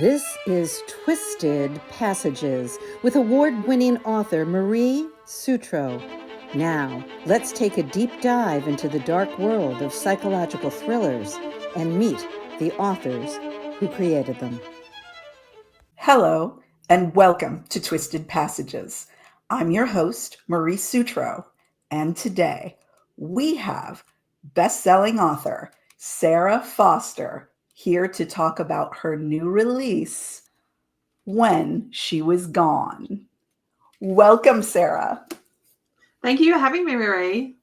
This is Twisted Passages with award-winning author Marie Sutro. Now, let's take a deep dive into the dark world of psychological thrillers and meet the authors who created them. Hello, and welcome to Twisted Passages. I'm your host, Marie Sutro, and today we have best-selling author Sara Foster here to talk about her new release, When She Was Gone. Welcome, Sara. Thank you for having me, Marie.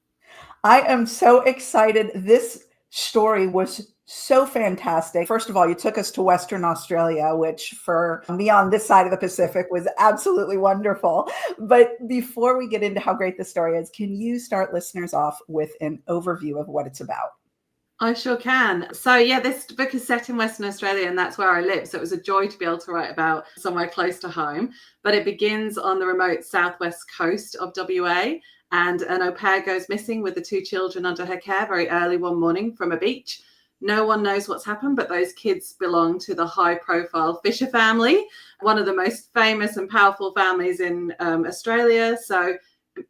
I am so excited. This story was so fantastic. First of all, you took us to Western Australia, which for me on this side of the Pacific was absolutely wonderful. But before we get into how great the story is, can you start listeners off with an overview of what it's about? I sure can. So this book is set in Western Australia, and that's where I live. So it was a joy to be able to write about somewhere close to home. But it begins on the remote southwest coast of WA, and an au pair goes missing with the two children under her care very early one morning from a beach. No one knows what's happened, but those kids belong to the high-profile Fisher family, one of the most famous and powerful families in Australia. So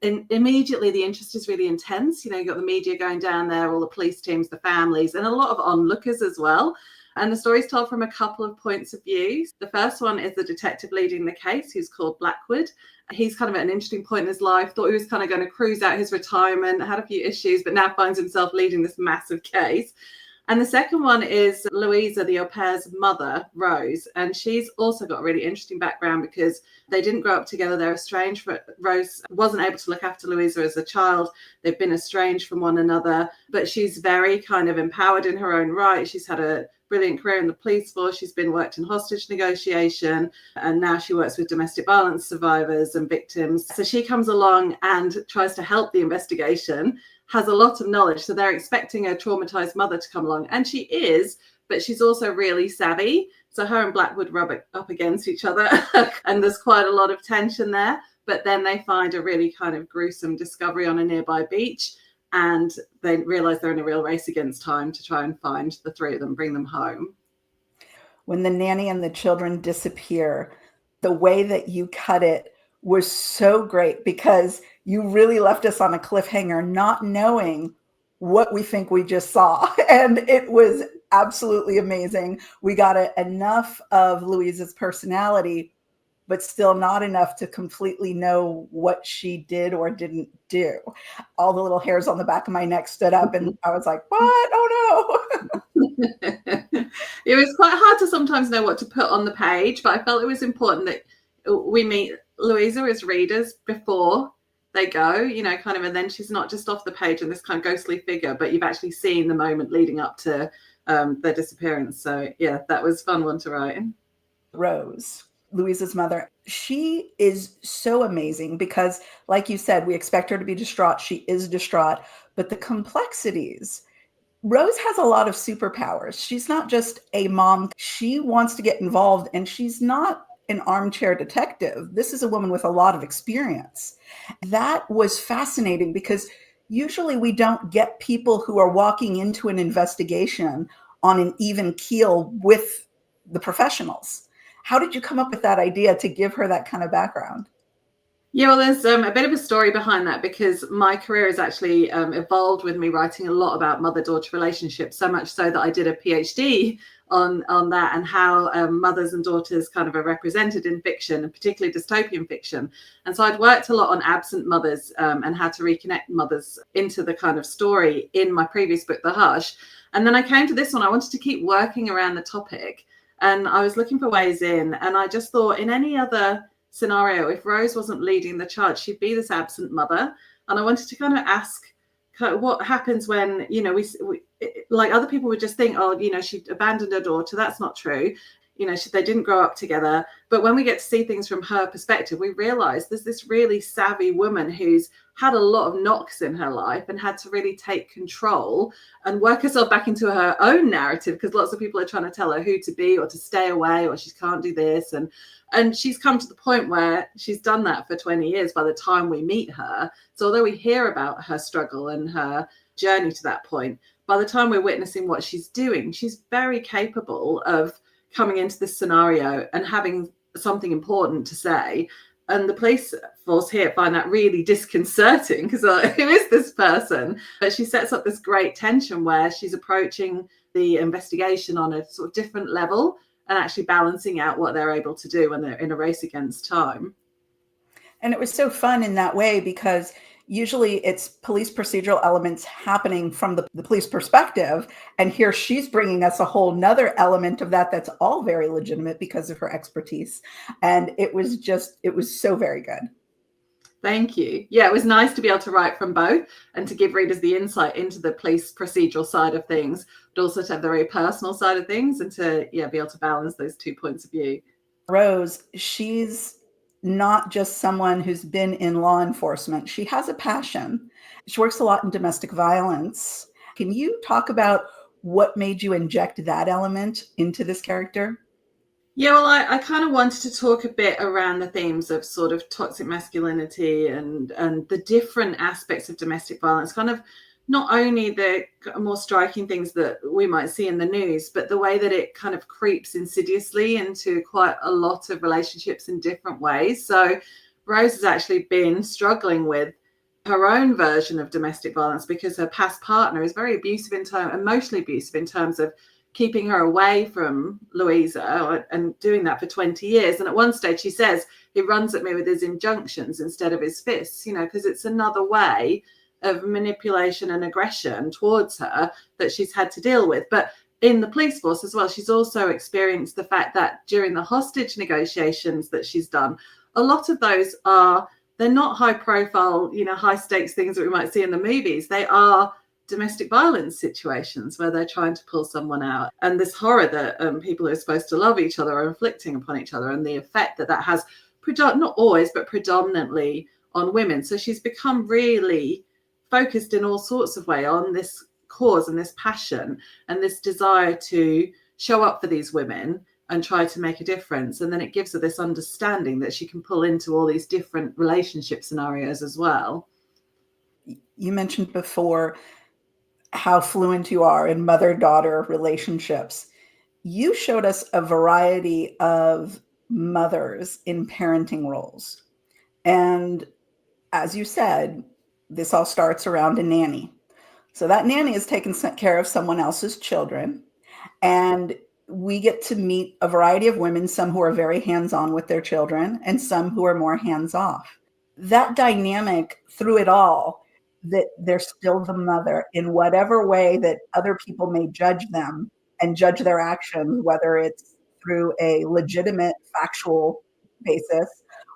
immediately the interest is really intense. You've got the media going down there, all the police teams, the families, and a lot of onlookers as well. And the story's told from a couple of points of view. The first one is the detective leading the case, who's called Blackwood. He's kind of at an interesting point in his life, thought he was kind of going to cruise out his retirement, had a few issues, but now finds himself leading this massive case. And the second one is Louisa, the au pair's mother, Rose. And she's also got a really interesting background because they didn't grow up together. They're estranged. Rose wasn't able to look after Louisa as a child. They've been estranged from one another. But she's very kind of empowered in her own right. She's had a brilliant career in the police force. She's worked in hostage negotiation, and now she works with domestic violence survivors and victims. So she comes along and tries to help the investigation, has a lot of knowledge. So they're expecting a traumatized mother to come along, and she is, but she's also really savvy. So her and Blackwood rub up against each other and there's quite a lot of tension there. But then they find a really kind of gruesome discovery on a nearby beach, and they realize they're in a real race against time to try and find the three of them, bring them home. When the nanny and the children disappear, the way that you cut it was so great because you really left us on a cliffhanger, not knowing what we think we just saw. And it was absolutely amazing. We got enough of Louisa's personality, but still not enough to completely know what she did or didn't do. All the little hairs on the back of my neck stood up and I was like, what? Oh no. It was quite hard to sometimes know what to put on the page, but I felt it was important that we meet Louisa as readers before they go, and then she's not just off the page in this kind of ghostly figure, but you've actually seen the moment leading up to their disappearance. So that was a fun one to write. Rose, Louisa's mother, she is so amazing because, like you said, we expect her to be distraught. She is distraught, but the complexities. Rose has a lot of superpowers. She's not just a mom. She wants to get involved, and she's not an armchair detective. This is a woman with a lot of experience. That was fascinating because usually we don't get people who are walking into an investigation on an even keel with the professionals. How did you come up with that idea to give her that kind of background? Yeah, well, there's a bit of a story behind that because my career has actually evolved with me writing a lot about mother-daughter relationships, so much so that I did a PhD on that and how mothers and daughters kind of are represented in fiction, and particularly dystopian fiction. And so I'd worked a lot on absent mothers and how to reconnect mothers into the kind of story in my previous book, The Hush. And then I came to this one. I wanted to keep working around the topic, and I was looking for ways in. And I just thought, in any other scenario, if Rose wasn't leading the charge, she'd be this absent mother. And I wanted to kind of ask what happens when, we like other people would just think, she abandoned her daughter. That's not true. They didn't grow up together. But when we get to see things from her perspective, we realize there's this really savvy woman who's had a lot of knocks in her life and had to really take control and work herself back into her own narrative, because lots of people are trying to tell her who to be or to stay away or she can't do this. And she's come to the point where she's done that for 20 years by the time we meet her. So although we hear about her struggle and her journey to that point, by the time we're witnessing what she's doing, she's very capable of coming into this scenario and having something important to say. And the police force here find that really disconcerting because who is this person? But she sets up this great tension where she's approaching the investigation on a sort of different level and actually balancing out what they're able to do when they're in a race against time. And it was so fun in that way because usually it's police procedural elements happening from the police perspective. And here she's bringing us a whole nother element of that that's all very legitimate because of her expertise. And it was so very good. Thank you. Yeah, it was nice to be able to write from both and to give readers the insight into the police procedural side of things, but also to have the very personal side of things and to be able to balance those 2 points of view. Rose, she's not just someone who's been in law enforcement. She has a passion. She works a lot in domestic violence. Can you talk about what made you inject that element into this character? Yeah, well, I kind of wanted to talk a bit around the themes of sort of toxic masculinity and the different aspects of domestic violence, kind of not only the more striking things that we might see in the news, but the way that it kind of creeps insidiously into quite a lot of relationships in different ways. So Rose has actually been struggling with her own version of domestic violence because her past partner is very abusive emotionally abusive in terms of keeping her away from Louisa and doing that for 20 years. And at one stage she says, he runs at me with his injunctions instead of his fists, because it's another way of manipulation and aggression towards her that she's had to deal with. But in the police force as well, she's also experienced the fact that during the hostage negotiations that she's done, a lot of those they're not high profile, high stakes things that we might see in the movies. They are domestic violence situations where they're trying to pull someone out, and this horror that people who are supposed to love each other are inflicting upon each other, and the effect that has not always but predominantly on women. So she's become really focused in all sorts of ways on this cause and this passion and this desire to show up for these women and try to make a difference. And then it gives her this understanding that she can pull into all these different relationship scenarios as well. You mentioned before how fluent you are in mother-daughter relationships. You showed us a variety of mothers in parenting roles. And as you said, this all starts around a nanny. So that nanny is taking care of someone else's children. And we get to meet a variety of women, some who are very hands-on with their children and some who are more hands-off. That dynamic through it all, that they're still the mother in whatever way that other people may judge them and judge their actions, whether it's through a legitimate factual basis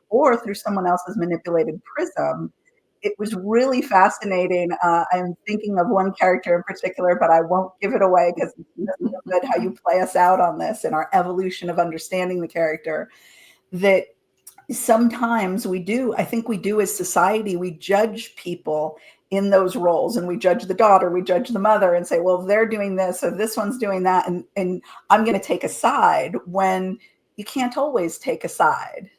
or through someone else's manipulated prism. It was really fascinating. I'm thinking of one character in particular, but I won't give it away because it's so good how you play us out on this and our evolution of understanding the character. That sometimes I think we do as society, we judge people in those roles, and we judge the daughter, we judge the mother and say, well, they're doing this or this one's doing that, and I'm going to take a side, when you can't always take a side.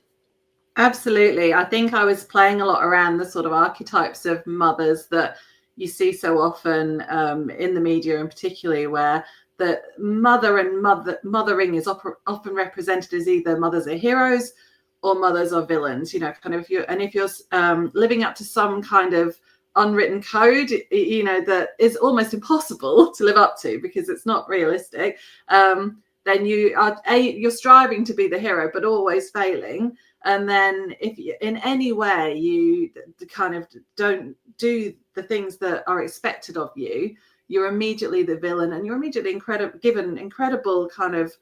Absolutely. I think I was playing a lot around the sort of archetypes of mothers that you see so often in the media, and particularly where the mothering is often represented as either mothers are heroes or mothers are villains, kind of if you're living up to some kind of unwritten code, that is almost impossible to live up to because it's not realistic, then you're striving to be the hero, but always failing. And then if you, in any way you kind of don't do the things that are expected of you, you're immediately the villain, and you're immediately given incredible kind of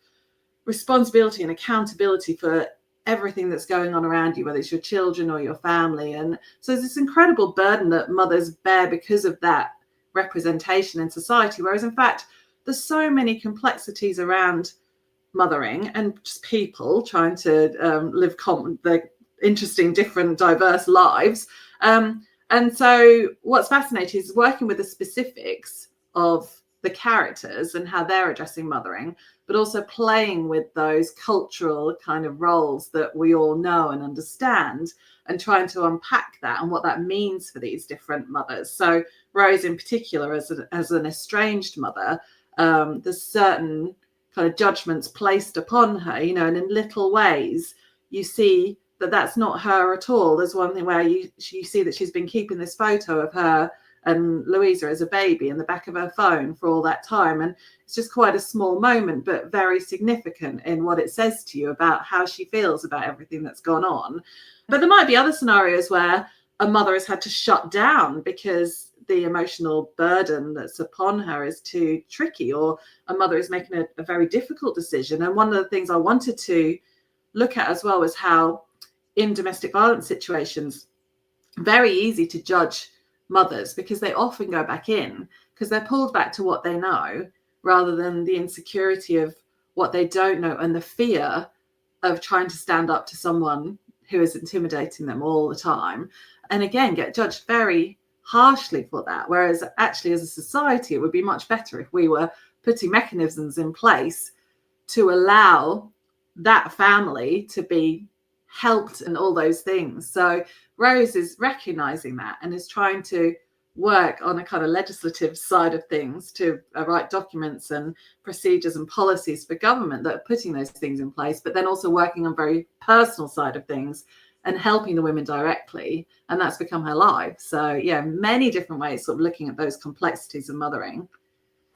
responsibility and accountability for everything that's going on around you, whether it's your children or your family. And so there's this incredible burden that mothers bear because of that representation in society, whereas in fact there's so many complexities around mothering and just people trying to live the interesting, different, diverse lives. And so what's fascinating is working with the specifics of the characters and how they're addressing mothering, but also playing with those cultural kind of roles that we all know and understand, and trying to unpack that and what that means for these different mothers. So Rose in particular, as an estranged mother, there's certain kind of judgments placed upon her, you know, and in little ways you see that that's not her at all. There's one thing where you see that she's been keeping this photo of her and Louisa as a baby in the back of her phone for all that time. And it's just quite a small moment, but very significant in what it says to you about how she feels about everything that's gone on. But there might be other scenarios where a mother has had to shut down because the emotional burden that's upon her is too tricky, or a mother is making a very difficult decision. And one of the things I wanted to look at as well was how in domestic violence situations, very easy to judge mothers because they often go back in because they're pulled back to what they know rather than the insecurity of what they don't know and the fear of trying to stand up to someone who is intimidating them all the time, and again get judged very harshly for that. Whereas actually as a society it would be much better if we were putting mechanisms in place to allow that family to be helped and all those things. So Rose is recognizing that and is trying to work on a kind of legislative side of things to write documents and procedures and policies for government that are putting those things in place, but then also working on very personal side of things and helping the women directly. And that's become her life. So yeah, many different ways sort of looking at those complexities of mothering.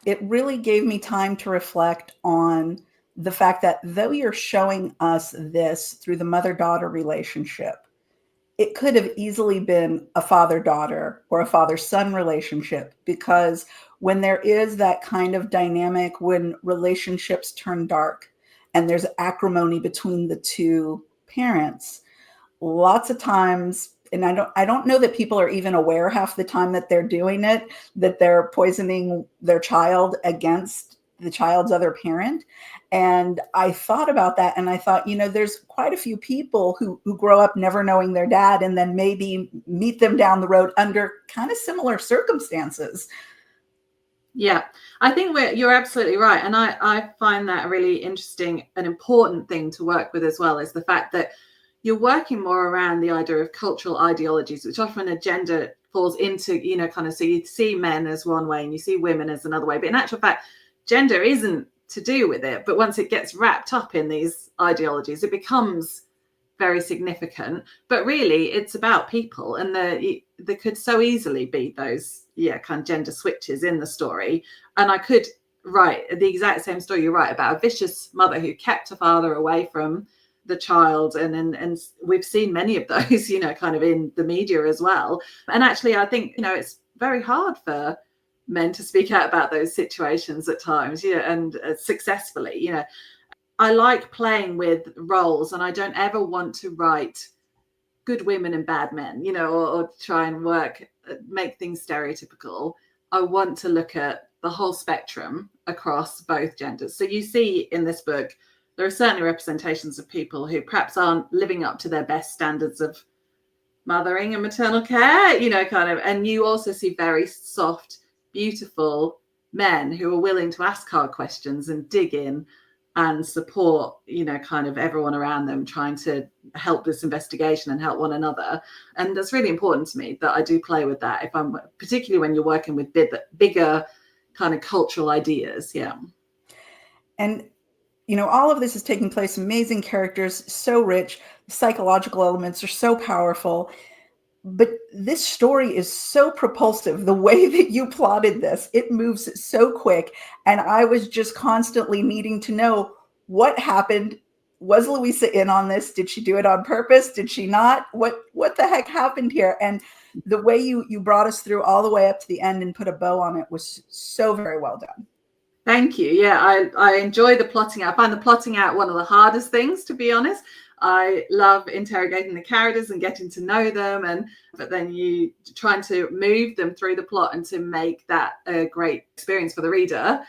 It really gave me time to reflect on the fact that though you're showing us this through the mother-daughter relationship, it could have easily been a father-daughter or a father-son relationship, because when there is that kind of dynamic, when relationships turn dark and there's acrimony between the two parents, lots of times, and I don't know that people are even aware half the time that they're doing it, that they're poisoning their child against the child's other parent. And I thought about that and I thought, you know, there's quite a few people who grow up never knowing their dad and then maybe meet them down the road under kind of similar circumstances. Yeah, I think you're absolutely right. And I find that a really interesting and important thing to work with as well, is the fact that you're working more around the idea of cultural ideologies, which often a gender falls into, you know, kind of, so you see men as one way and you see women as another way. But in actual fact, gender isn't to do with it. But once it gets wrapped up in these ideologies, it becomes very significant. But really, it's about people. And there could so easily be those, kind of gender switches in the story. And I could write the exact same story you write about a vicious mother who kept her father away from the child, and we've seen many of those, you know, kind of in the media as well. And actually I think, you know, it's very hard for men to speak out about those situations at times, and successfully. You know, I like playing with roles, and I don't ever want to write good women and bad men, you know, or try and make things stereotypical. I want to look at the whole spectrum across both genders. So you see in this book, there are certainly representations of people who perhaps aren't living up to their best standards of mothering and maternal care, you know, kind of. And you also see very soft, beautiful men who are willing to ask hard questions and dig in and support, you know, kind of everyone around them trying to help this investigation and help one another. And that's really important to me that I do play with that, if I'm particularly when you're working with bigger kind of cultural ideas. Yeah. And you know, all of this is taking place, amazing characters, so rich, psychological elements are so powerful. But this story is so propulsive. The way that you plotted this, it moves so quick. And I was just constantly needing to know what happened. Was Louisa in on this? Did she do it on purpose? Did she not? What the heck happened here? And the way you brought us through all the way up to the end and put a bow on it was so very well done. Thank you. Yeah, I enjoy the plotting out. I find the plotting out one of the hardest things, to be honest. I love interrogating the characters and getting to know them, but then you trying to move them through the plot and to make that a great experience for the reader.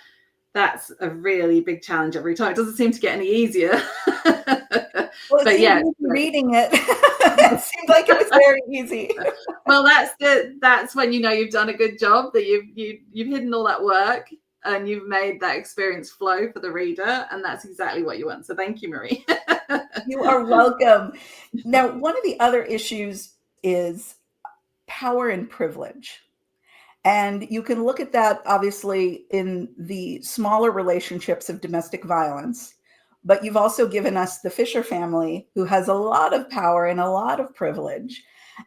That's a really big challenge every time. It doesn't seem to get any easier. Well, but yeah, reading it, it seemed like it was very easy. Well, that's when you know you've done a good job, that you've hidden all that work and you've made that experience flow for the reader, and that's exactly what you want. So thank you, Marie. You are welcome. Now, one of the other issues is power and privilege. And you can look at that obviously in the smaller relationships of domestic violence. But you've also given us the Fisher family, who has a lot of power and a lot of privilege.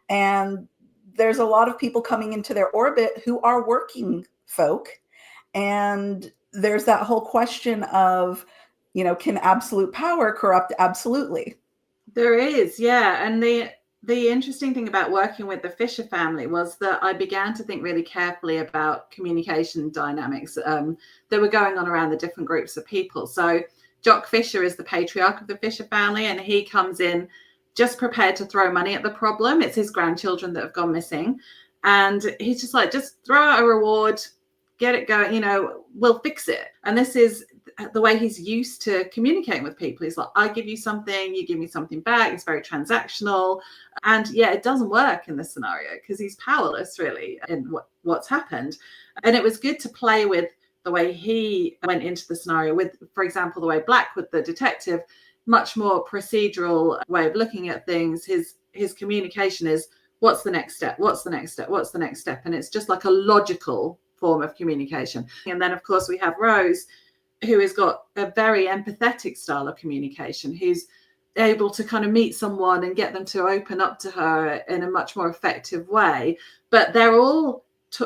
And there's a lot of people coming into their orbit who are working folk. And there's that whole question of, can absolute power corrupt absolutely? There is, yeah. And the interesting thing about working with the Fisher family was that I began to think really carefully about communication dynamics that were going on around the different groups of people. So Jock Fisher is the patriarch of the Fisher family, and he comes in just prepared to throw money at the problem. It's his grandchildren that have gone missing. And he's just like, just throw out a reward, get it going, we'll fix it. And this is the way he's used to communicating with people. He's like, I give you something, you give me something back. It's very transactional. And yeah, it doesn't work in this scenario because he's powerless really in what's happened. And it was good to play with the way he went into the scenario with, for example, the way Blackwood, the detective, much more procedural way of looking at things. His communication is, what's the next step? What's the next step? What's the next step? And it's just like a logical form of communication. And then, of course, we have Rose, who has got a very empathetic style of communication, who's able to kind of meet someone and get them to open up to her in a much more effective way. But they're all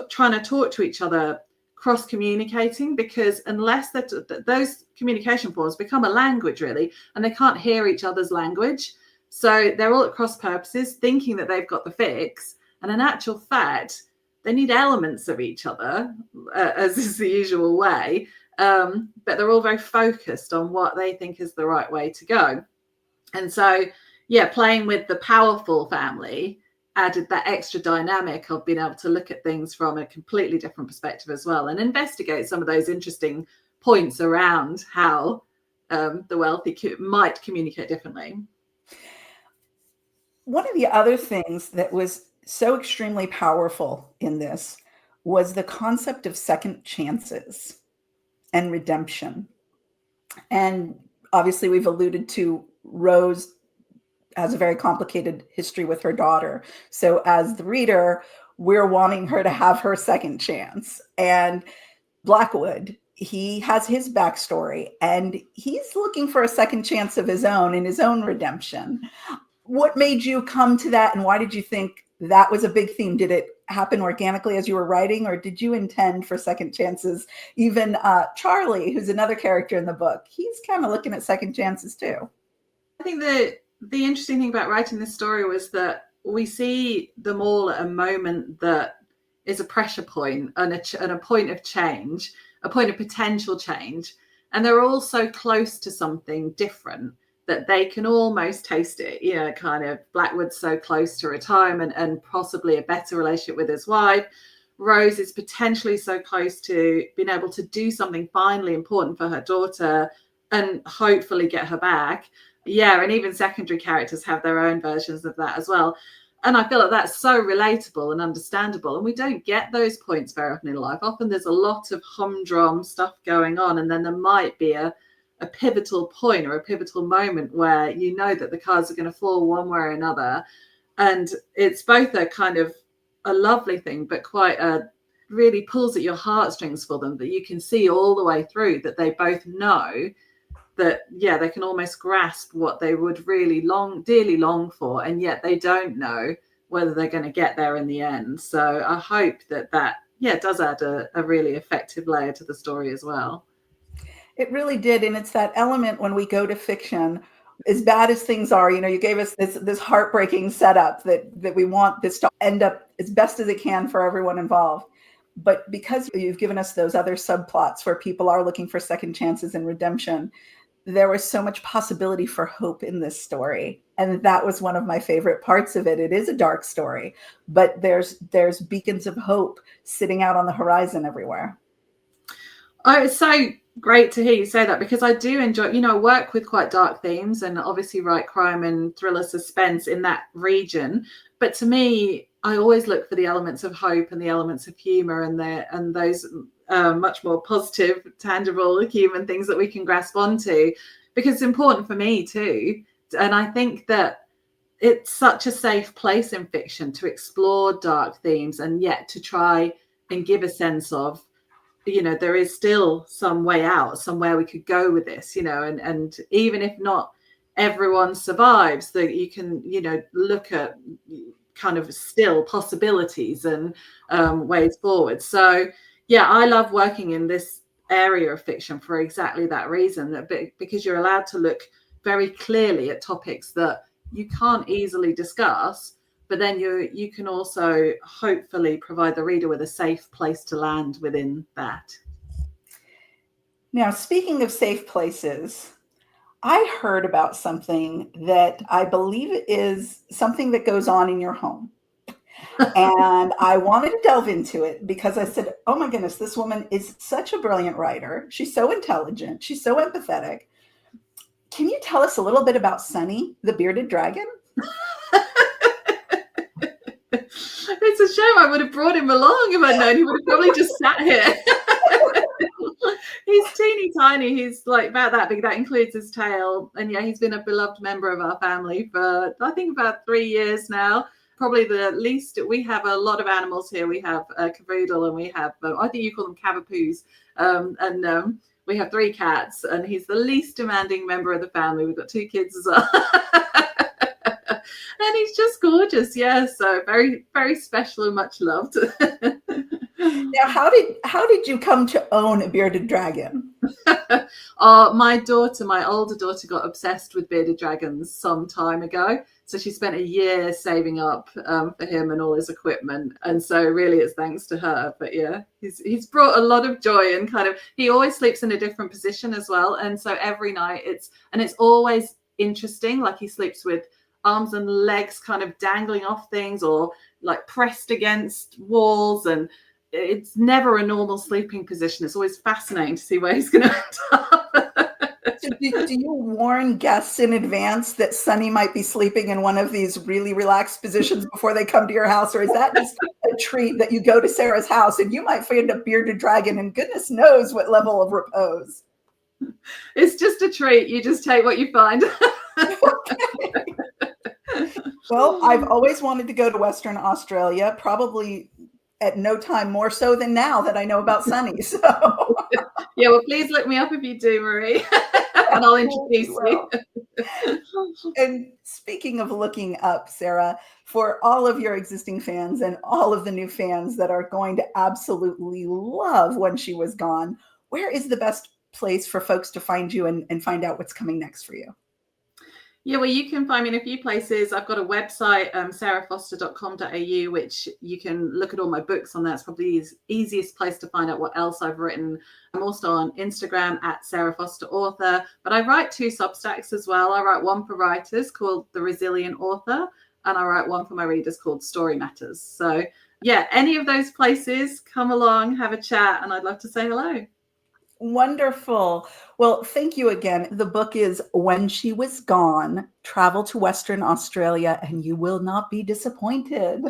trying to talk to each other, cross-communicating, because unless those communication forms become a language, really, and they can't hear each other's language. So they're all at cross purposes, thinking that they've got the fix. And in actual fact, they need elements of each other, as is the usual way. But they're all very focused on what they think is the right way to go. And so, yeah, playing with the powerful family added that extra dynamic of being able to look at things from a completely different perspective as well, and investigate some of those interesting points around how the wealthy might communicate differently. One of the other things that was so extremely powerful in this was the concept of second chances and redemption. And obviously we've alluded to Rose has a very complicated history with her daughter. So as the reader, we're wanting her to have her second chance. And Blackwood, he has his backstory and he's looking for a second chance of his own in his own redemption. What made you come to that, and why did you think that was a big theme? Did it happen organically as you were writing, or did you intend for second chances? Even Charlie, who's another character in the book, he's kind of looking at second chances too. I think that the interesting thing about writing this story was that we see them all at a moment that is a pressure point and a point of change, a point of potential change. And they're all so close to something different that they can almost taste it. Kind of Blackwood's so close to retirement and possibly a better relationship with his wife. Rose is potentially so close to being able to do something finally important for her daughter and hopefully get her back. Yeah, and even secondary characters have their own versions of that as well. And I feel like that's so relatable and understandable. And we don't get those points very often in life. Often there's a lot of humdrum stuff going on, and then there might be a pivotal point or a pivotal moment where you know that the cards are going to fall one way or another. And it's both a kind of a lovely thing, but quite really pulls at your heartstrings for them, that you can see all the way through that they both know that, yeah, they can almost grasp what they would really dearly long for, and yet they don't know whether they're going to get there in the end. So I hope that does add a really effective layer to the story as well. It really did. And it's that element when we go to fiction, as bad as things are, you gave us this heartbreaking setup that we want this to end up as best as it can for everyone involved. But because you've given us those other subplots where people are looking for second chances and redemption, there was so much possibility for hope in this story. And that was one of my favorite parts of it. It is a dark story, but there's beacons of hope sitting out on the horizon everywhere. Oh, it's so great to hear you say that, because I do enjoy, I work with quite dark themes and obviously write crime and thriller suspense in that region. But to me, I always look for the elements of hope and the elements of humor and those much more positive, tangible human things that we can grasp onto, because it's important for me too. And I think that it's such a safe place in fiction to explore dark themes and yet to try and give a sense of, there is still some way out, somewhere we could go with this, and even if not everyone survives, that you can, look at kind of still possibilities and ways forward. So yeah, I love working in this area of fiction for exactly that reason, that because you're allowed to look very clearly at topics that you can't easily discuss, but then you can also hopefully provide the reader with a safe place to land within that. Now, speaking of safe places, I heard about something that I believe is something that goes on in your home. And I wanted to delve into it because I said, oh my goodness, this woman is such a brilliant writer. She's so intelligent. She's so empathetic. Can you tell us a little bit about Sunny, the bearded dragon? It's a shame. I would have brought him along if I'd known. He would have probably just sat here. He's teeny tiny. He's like about that big. That includes his tail. And yeah, he's been a beloved member of our family for, I think, about 3 years now. Probably the least. We have a lot of animals here. We have a cavoodle, and we have, I think you call them cavapoos. We have 3 cats, and he's the least demanding member of the family. We've got 2 kids as well. And he's just gorgeous. Yeah, so very, very special and much loved. Now, how did you come to own a bearded dragon? My older daughter, got obsessed with bearded dragons some time ago. So she spent a year saving up for him and all his equipment. And so really it's thanks to her. But yeah, he's brought a lot of joy, and kind of, he always sleeps in a different position as well. And so every night it's always interesting. Like, he sleeps with arms and legs kind of dangling off things, or like pressed against walls, and it's never a normal sleeping position. It's always fascinating to see where he's going to end up. Do you warn guests in advance that Sunny might be sleeping in one of these really relaxed positions before they come to your house? Or is that just a treat that you go to Sarah's house and you might find a bearded dragon and goodness knows what level of repose? It's just a treat. You just take what you find. Okay. Well, I've always wanted to go to Western Australia, probably at no time more so than now that I know about Sunny. So yeah, well, please look me up if you do, Marie, and I'll introduce you. And speaking of looking up, Sarah, for all of your existing fans and all of the new fans that are going to absolutely love When She Was Gone, where is the best place for folks to find you and find out what's coming next for you? Yeah, well, you can find me in a few places. I've got a website, sarafoster.com.au, which you can look at all my books on. That's probably the easiest place to find out what else I've written. I'm also on Instagram at Sara Foster Author, but I write 2 Substacks as well. I write one for writers called The Resilient Author, and I write one for my readers called Story Matters. So yeah, any of those places, come along, have a chat, and I'd love to say hello. Wonderful. Well, thank you again. The book is When She Was Gone, Travel to Western Australia, and you will not be disappointed.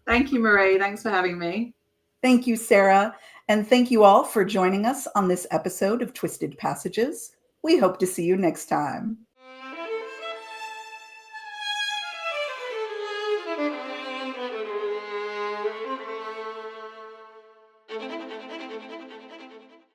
Thank you, Marie. Thanks for having me. Thank you, Sarah. And thank you all for joining us on this episode of Twisted Passages. We hope to see you next time.